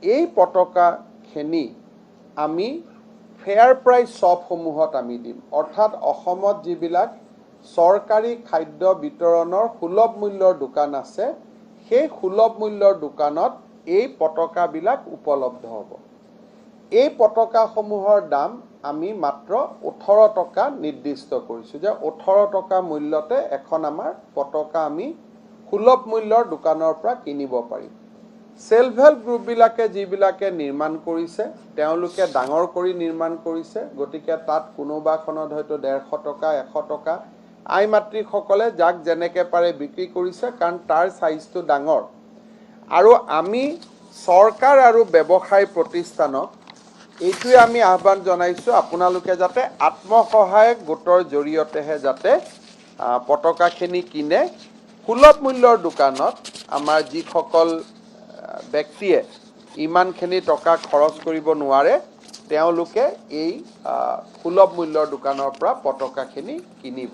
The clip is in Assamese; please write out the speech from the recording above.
এই পতাকাখিনি আমি ফেয়াৰ প্ৰাইচ শ্বপসমূহত আমি দিম। অৰ্থাৎ অসমত যিবিলাক চৰকাৰী খাদ্য বিতৰণৰ সুলভ মূল্যৰ দোকান আছে, সেই সুলভ মূল্যৰ দোকানত এই পতাকাবিলাক উপলব্ধ হ'ব। এই পতাকাসমূহৰ দাম আমি মাত্ৰ 18 টকা নিৰ্দিষ্ট কৰিছোঁ, যে 18 টকা মূল্যতে এখন আমাৰ পতাকা আমি সুলভ মূল্যৰ দোকানৰ পৰা কিনিব পাৰিম। সেল্ফ হেল্প গ্ৰুপবিলাকে যিবিলাকে নিৰ্মাণ কৰিছে, তেওঁলোকে ডাঙৰ কৰি নিৰ্মাণ কৰিছে, গতিকে তাত কোনোবাখনত হয়তো 150 টকা 100 টকা আই মাতৃসকলে যাক যেনেকৈ পাৰে বিক্ৰী কৰিছে, কাৰণ তাৰ চাইজটো ডাঙৰ। আৰু আমি চৰকাৰ আৰু ব্যৱসায় প্ৰতিষ্ঠানক এইটোৱে আমি আহ্বান জনাইছোঁ, আপোনালোকে যাতে আত্মসহায়ক গোটৰ জৰিয়তেহে যাতে পতাকাখিনি কিনে। সুলভ মূল্যৰ দোকানত আমাৰ যিসকল ব্যক্তিয়ে ইমানখিনি টকা খৰচ কৰিব নোৱাৰে, তেওঁলোকে এই সুলভ মূল্যৰ দোকানৰ পৰা পতাকাখিনি কিনিব।